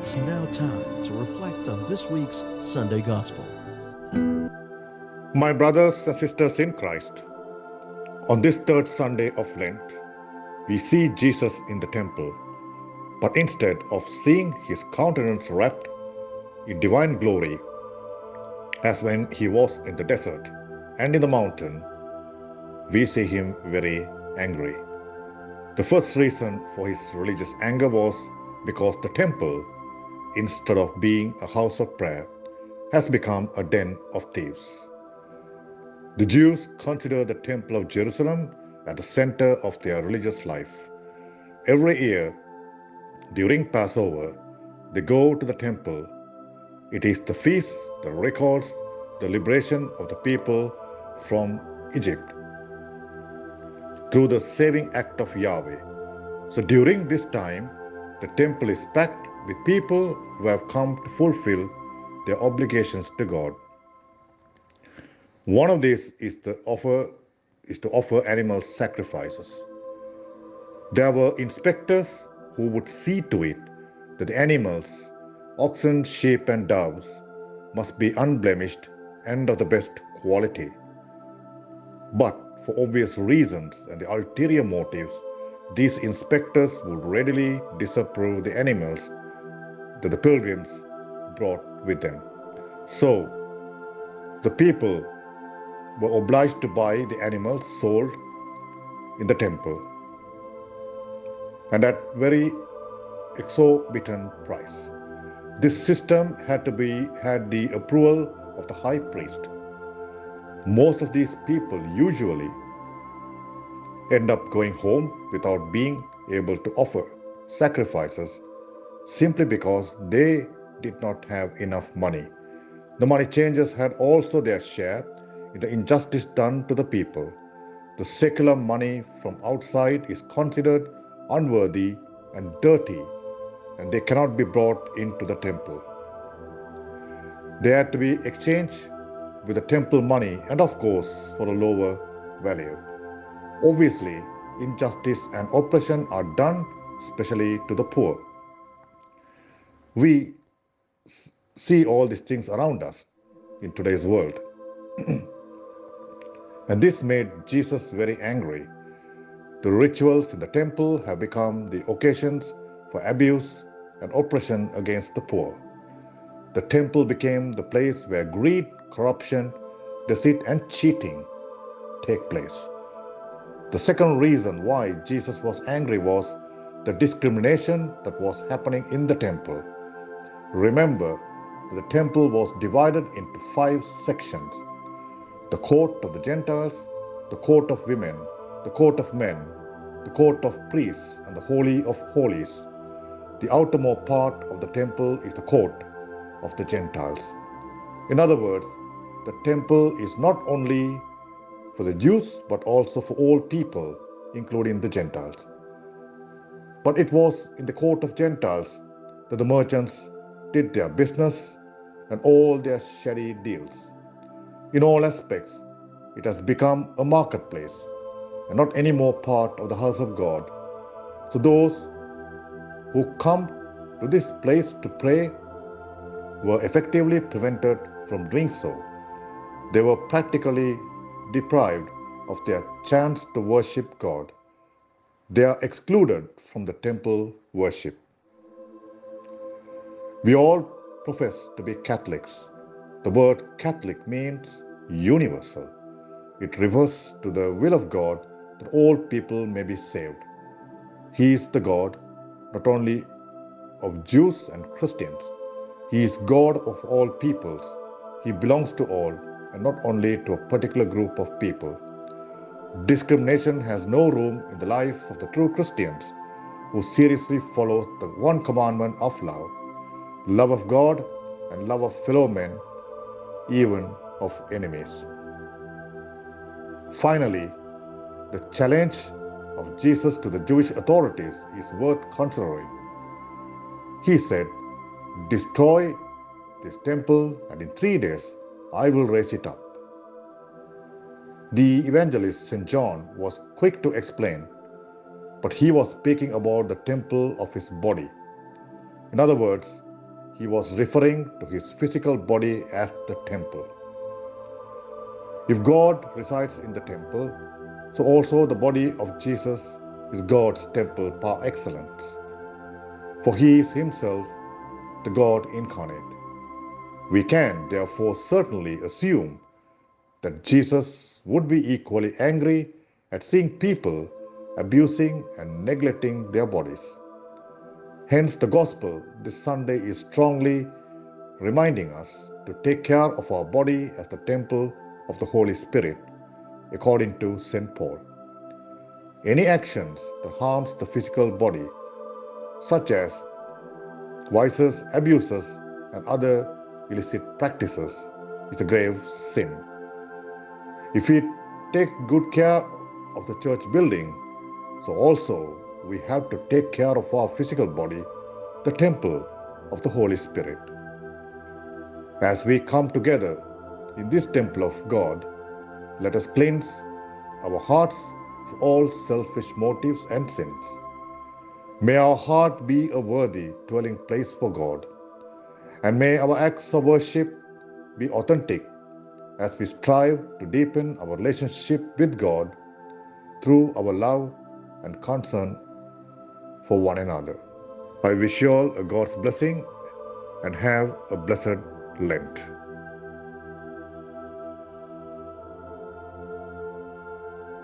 It's now time to reflect on this week's Sunday Gospel. My brothers and sisters in Christ, on this third Sunday of Lent, we see Jesus in the temple, but instead of seeing his countenance wrapped in divine glory, as when he was in the desert and in the mountain, we see him very angry. The first reason for his religious anger was because the temple, instead of being a house of prayer, has become a den of thieves. The Jews consider the Temple of Jerusalem at the center of their religious life. Every year, during Passover, they go to the temple. It is the feast that records the liberation of the people from Egypt through the saving act of Yahweh. So during this time, the temple is packed with people who have come to fulfill their obligations to God. One of these is to offer animal sacrifices. There were inspectors who would see to it that the animals, oxen, sheep, and doves, must be unblemished and of the best quality. But for obvious reasons and the ulterior motives, these inspectors would readily disapprove the animals that the pilgrims brought with them. So, the people were obliged to buy the animals sold in the temple, and at very exorbitant price. This system had the approval of the high priest. Most of these people usually end up going home without being able to offer sacrifices simply because they did not have enough money. The money changers had also their share in the injustice done to the people. The secular money from outside is considered unworthy and dirty, and they cannot be brought into the temple. They had to be exchanged with the temple money and, of course, for a lower value. Obviously, injustice and oppression are done especially to the poor. We see all these things around us in today's world. And this made Jesus very angry. The rituals in the temple have become the occasions for abuse and oppression against the poor. The temple became the place where greed, corruption, deceit, and cheating take place. The second reason why Jesus was angry was the discrimination that was happening in the temple. Remember that the temple was divided into 5 sections: the court of the Gentiles, the court of women, the court of men, the court of priests, and the Holy of Holies. The outermost part of the temple is the court of the Gentiles. In other words, the temple is not only for the Jews but also for all people, including the Gentiles. But it was in the court of Gentiles that the merchants did their business and all their shady deals. In all aspects, it has become a marketplace and not any more part of the house of God. So those who come to this place to pray were effectively prevented from doing so. They were practically deprived of their chance to worship God. They are excluded from the temple worship. We all profess to be Catholics. The word Catholic means universal. It refers to the will of God that all people may be saved. He is the God not only of Jews and Christians. He is God of all peoples. He belongs to all and not only to a particular group of people. Discrimination has no room in the life of the true Christians who seriously follow the one commandment of love of God and love of fellow men, even of enemies. Finally, the challenge of Jesus to the Jewish authorities is worth considering. He said, "Destroy this temple, and in 3 days I will raise it up." The evangelist St. John was quick to explain, but he was speaking about the temple of his body. In other words, he was referring to his physical body as the temple. If God resides in the temple, so also the body of Jesus is God's temple par excellence. For he is himself the God incarnate. We can therefore certainly assume that Jesus would be equally angry at seeing people abusing and neglecting their bodies. Hence, the Gospel this Sunday is strongly reminding us to take care of our body as the temple of the Holy Spirit, according to St. Paul. Any actions that harms the physical body, such as vices, abuses, and other illicit practices, is a grave sin. If we take good care of the church building, so also we have to take care of our physical body, the temple of the Holy Spirit. As we come together in this temple of God, let us cleanse our hearts of all selfish motives and sins. May our heart be a worthy dwelling place for God, and may our acts of worship be authentic as we strive to deepen our relationship with God through our love and concern for one another. I wish you all a God's blessing and have a blessed Lent.